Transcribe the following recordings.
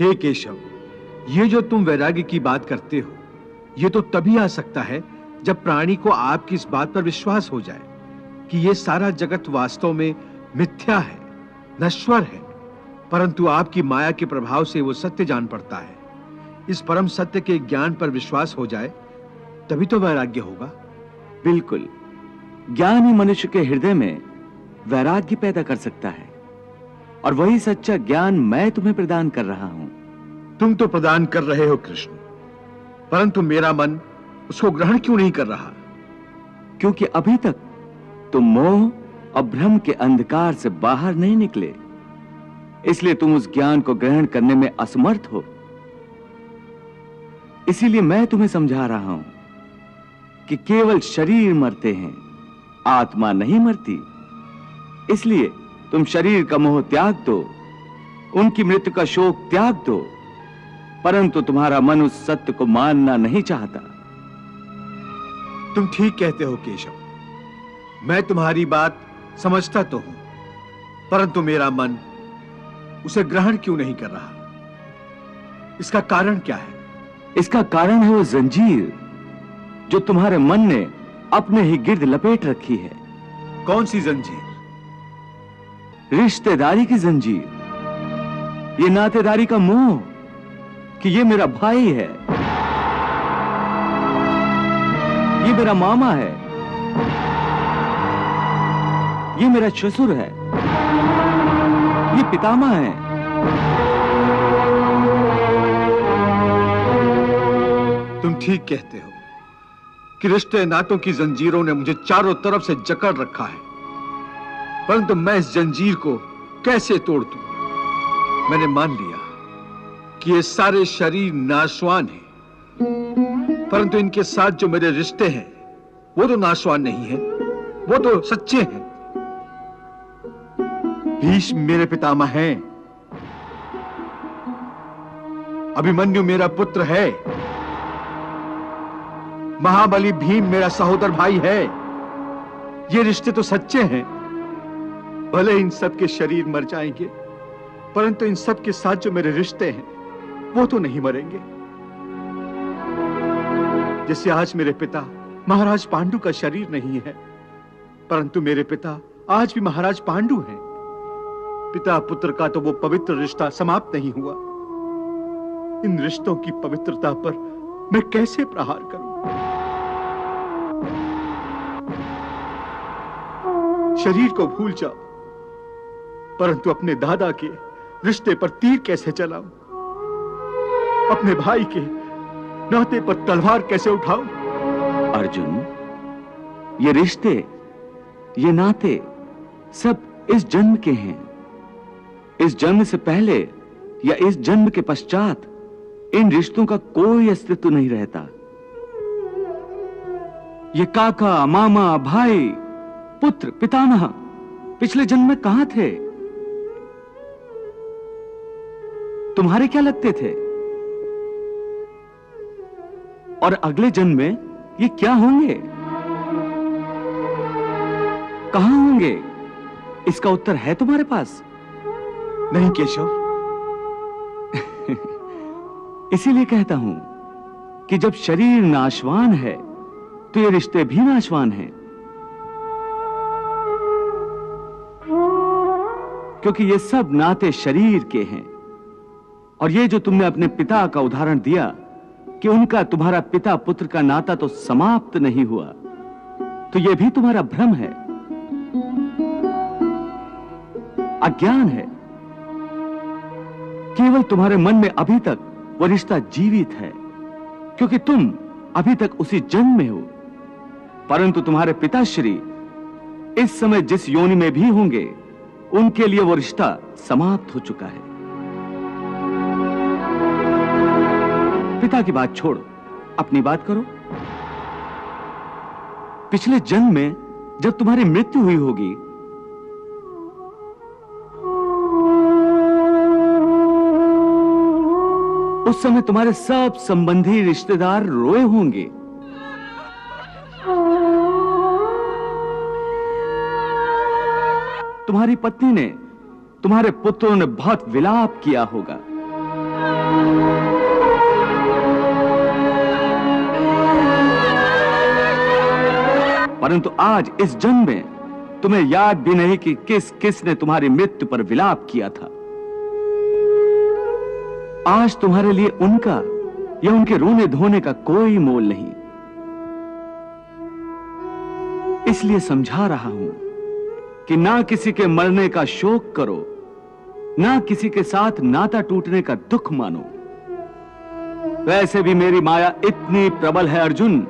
हे केशव, ये जो तुम वैराग्य की बात करते हो, ये तो तभी आ सकता है जब प्राणी को आपकी इस बात पर विश्वास हो जाए कि ये सारा जगत वास्तव में मिथ्या है, नश्वर है, परंतु आपकी माया के प्रभाव से वो सत्य जान पड़ता है। इस परम सत्य के ज्ञान पर विश्वास हो जाए तभी तो वैराग्य होगा। बिल्कुल, ज्ञान ही मनुष्य के हृदय में वैराग्य पैदा कर सकता है, और वही सच्चा ज्ञान मैं तुम्हें प्रदान कर रहा हूं। तुम तो प्रदान कर रहे हो कृष्ण, परंतु मेरा मन उसको ग्रहण क्यों नहीं कर रहा? क्योंकि अभी तक तुम मोह और भ्रम के अंधकार से बाहर नहीं निकले, इसलिए तुम उस ज्ञान को ग्रहण करने में असमर्थ हो। इसीलिए मैं तुम्हें समझा रहा हूं कि केवल शरीर मरते हैं, आत्मा नहीं मरती। इसलिए तुम शरीर का मोह त्याग दो, उनकी मृत्यु का शोक त्याग दो, परंतु तुम्हारा मन उस सत्य को मानना नहीं चाहता। तुम ठीक कहते हो केशव, मैं तुम्हारी बात समझता तो हूं, परंतु मेरा मन उसे ग्रहण क्यों नहीं कर रहा? इसका कारण क्या है? इसका कारण है वो जंजीर जो तुम्हारे मन ने अपने ही गिर्द लपेट रखी है। कौन सी जंजीर? रिश्तेदारी की जंजीर, ये नातेदारी का मोह कि ये मेरा भाई है, ये मेरा मामा है, ये मेरा ससुर है, ये पितामह है। तुम ठीक कहते हो कि रिश्ते नातों की जंजीरों ने मुझे चारों तरफ से जकड़ रखा है, परंतु मैं इस जंजीर को कैसे तोड़ दूं? मैंने मान लिया कि ये सारे शरीर नाशवान हैं, परंतु इनके साथ जो मेरे रिश्ते हैं वो तो नाशवान नहीं है, वो तो सच्चे हैं। भीष्म मेरे पितामह हैं, अभिमन्यु मेरा पुत्र है, महाबली भीम मेरा सहोदर भाई है। ये रिश्ते तो सच्चे हैं। भले इन सब के शरीर मर जाएंगे, परंतु इन सब के साथ जो मेरे रिश्ते हैं वो तो नहीं मरेंगे। जैसे आज मेरे पिता महाराज पांडु का शरीर नहीं है, परंतु मेरे पिता आज भी महाराज पांडु हैं। पिता पुत्र का तो वो पवित्र रिश्ता समाप्त नहीं हुआ। इन रिश्तों की पवित्रता पर मैं कैसे प्रहार करूं? शरीर को भूल जाओ, परंतु अपने दादा के रिश्ते पर तीर कैसे चलाऊं? अपने भाई के नाते पर तलवार कैसे उठाऊं? अर्जुन, ये रिश्ते, ये नाते सब इस जन्म के हैं। इस जन्म से पहले या इस जन्म के पश्चात इन रिश्तों का कोई अस्तित्व नहीं रहता। ये काका, मामा, भाई, पुत्र, पितामह पिछले जन्म में कहां थे? तुम्हारे क्या लगते थे? और अगले जन्म में ये क्या होंगे, कहां होंगे? इसका उत्तर है तुम्हारे पास? नहीं केशव। इसीलिए कहता हूं कि जब शरीर नाशवान है तो ये रिश्ते भी नाशवान हैं, क्योंकि ये सब नाते शरीर के हैं। और ये जो तुमने अपने पिता का उदाहरण दिया कि उनका तुम्हारा पिता पुत्र का नाता तो समाप्त नहीं हुआ, तो ये भी तुम्हारा भ्रम है, अज्ञान है। केवल तुम्हारे मन में अभी तक वो रिश्ता जीवित है, क्योंकि तुम अभी तक उसी जन्म में हो, परंतु तुम्हारे पिताश्री इस समय जिस योनि में भी होंगे, उनके लिए वो रिश्ता समाप्त हो चुका है। पिता की बात छोड़ो, अपनी बात करो। पिछले जन्म में जब तुम्हारी मृत्यु हुई होगी, उस समय तुम्हारे सब संबंधी रिश्तेदार रोए होंगे। तुम्हारी पत्नी ने, तुम्हारे पुत्रों ने बहुत विलाप किया होगा। परंतु आज इस जन्म में तुम्हें याद भी नहीं कि किस किस ने तुम्हारी मृत्यु पर विलाप किया था। आज तुम्हारे लिए उनका या उनके रोने धोने का कोई मोल नहीं। इसलिए समझा रहा हूं कि ना किसी के मरने का शोक करो, ना किसी के साथ नाता टूटने का दुख मानो। वैसे भी मेरी माया इतनी प्रबल है अर्जुन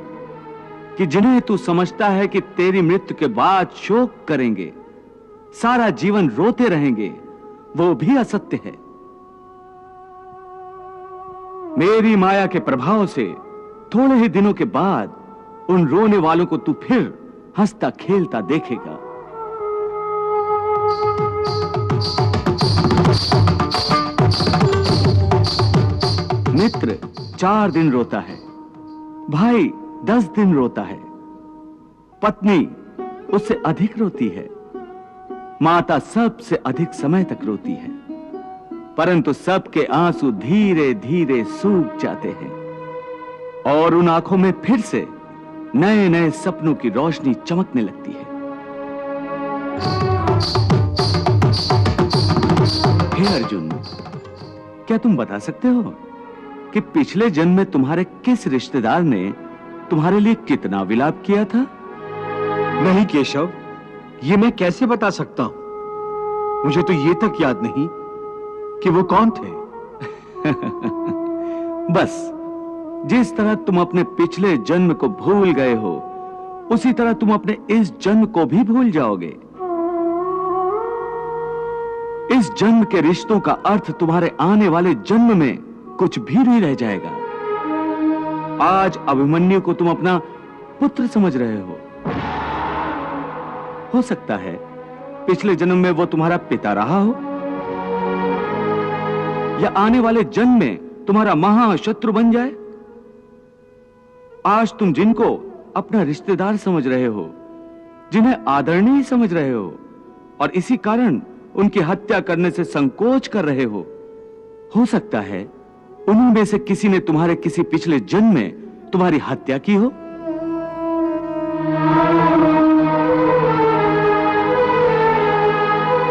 कि जिन्हें तू समझता है कि तेरी मृत्यु के बाद शोक करेंगे, सारा जीवन रोते रहेंगे, वो भी असत्य है। मेरी माया के प्रभाव से थोड़े ही दिनों के बाद उन रोने वालों को तू फिर हंसता खेलता देखेगा। मित्र 4 दिन रोता है, भाई 10 दिन रोता है, पत्नी उससे अधिक रोती है, माता सबसे अधिक समय तक रोती है, परंतु सबके आंसू धीरे धीरे सूख जाते हैं और उन आंखों में फिर से नए नए सपनों की रोशनी चमकने लगती है। हे अर्जुन, क्या तुम बता सकते हो कि पिछले जन्म में तुम्हारे किस रिश्तेदार ने तुम्हारे लिए कितना विलाप किया था? नहीं केशव, ये मैं कैसे बता सकता हूं? मुझे तो ये तक याद नहीं कि वो कौन थे। बस जिस तरह तुम अपने पिछले जन्म को भूल गए हो, उसी तरह तुम अपने इस जन्म को भी भूल जाओगे। इस जन्म के रिश्तों का अर्थ तुम्हारे आने वाले जन्म में कुछ भी नहीं रह जाएगा। आज अभिमन्यु को तुम अपना पुत्र समझ रहे हो सकता है पिछले जन्म में वो तुम्हारा पिता रहा हो, या आने वाले जन्म में तुम्हारा महाशत्रु बन जाए। आज तुम जिनको अपना रिश्तेदार समझ रहे हो, जिन्हें आदरणीय समझ रहे हो, और इसी कारण उनकी हत्या करने से संकोच कर रहे हो सकता है उन्हीं में से किसी ने तुम्हारे किसी पिछले जन्म में तुम्हारी हत्या की हो।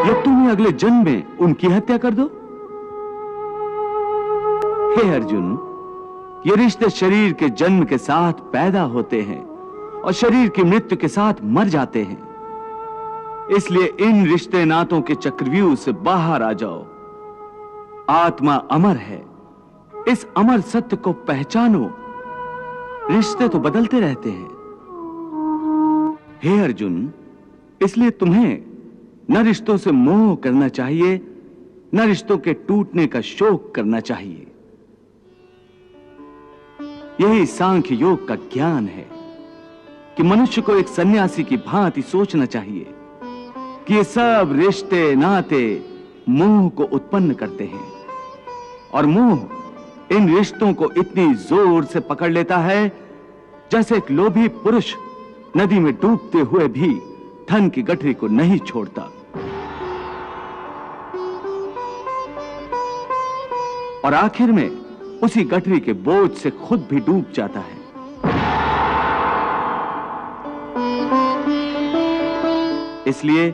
या तुम्हें अगले जन्म में उनकी हत्या कर दो। हे अर्जुन, ये रिश्ते शरीर के जन्म के साथ पैदा होते हैं और शरीर की मृत्यु के साथ मर जाते हैं। इसलिए इन रिश्ते नातों के चक्रव्यूह से बाहर आ जाओ। आत्मा अमर है, इस अमर सत्य को पहचानो। रिश्ते तो बदलते रहते हैं। हे अर्जुन, इसलिए तुम्हें न रिश्तों से मोह करना चाहिए, न रिश्तों के टूटने का शोक करना चाहिए। यही सांख्य योग का ज्ञान है कि मनुष्य को एक सन्यासी की भांति सोचना चाहिए कि ये सब रिश्ते नाते मोह को उत्पन्न करते हैं, और मोह इन रिश्तों को इतनी जोर से पकड़ लेता है जैसे एक लोभी पुरुष नदी में डूबते हुए भी धन की गठरी को नहीं छोड़ता। और आखिर में उसी गठरी के बोझ से खुद भी डूब जाता है। इसलिए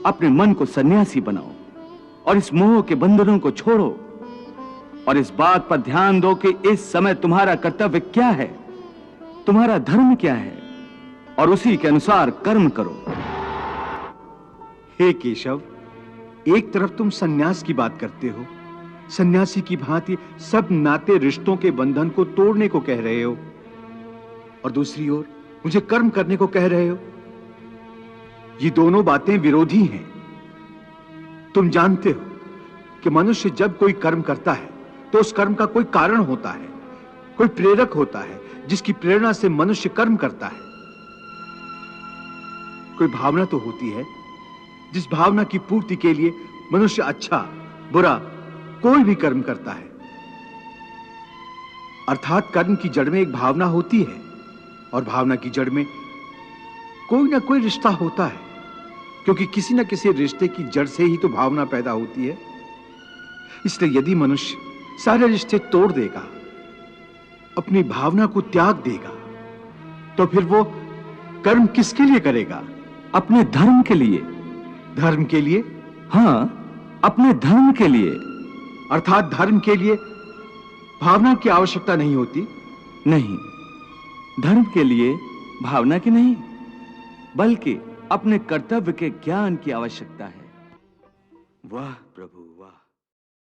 अपने मन को सन्यासी बनाओ और इस मोह के बंधनों को छोड़ो, और इस बात पर ध्यान दो कि इस समय तुम्हारा कर्तव्य क्या है, तुम्हारा धर्म क्या है, और उसी के अनुसार कर्म करो। हे केशव, एक तरफ तुम सन्यास की बात करते हो, सन्यासी की भांति सब नाते रिश्तों के बंधन को तोड़ने को कह रहे हो, और दूसरी ओर मुझे कर्म करने को कह रहे हो। ये दोनों बातें विरोधी हैं। तुम जानते हो कि मनुष्य जब कोई कर्म करता है तो उस कर्म का कोई कारण होता है, कोई प्रेरक होता है जिसकी प्रेरणा से मनुष्य कर्म करता है। कोई भावना तो होती है जिस भावना की पूर्ति के लिए मनुष्य अच्छा बुरा कोई भी कर्म करता है। अर्थात कर्म की जड़ में एक भावना होती है, और भावना की जड़ में कोई ना कोई रिश्ता होता है, क्योंकि किसी न किसी रिश्ते की जड़ से ही तो भावना पैदा होती है। इसलिए यदि मनुष्य सारे रिश्ते तोड़ देगा, अपनी भावना को त्याग देगा, तो फिर वो कर्म किसके लिए करेगा? अपने धर्म के लिए। धर्म के लिए? हाँ, अपने धर्म के लिए। अर्थात धर्म के लिए भावना की आवश्यकता नहीं होती? नहीं, धर्म के लिए भावना की नहीं, बल्कि अपने कर्तव्य के ज्ञान की आवश्यकता है। वाह प्रभु वाह।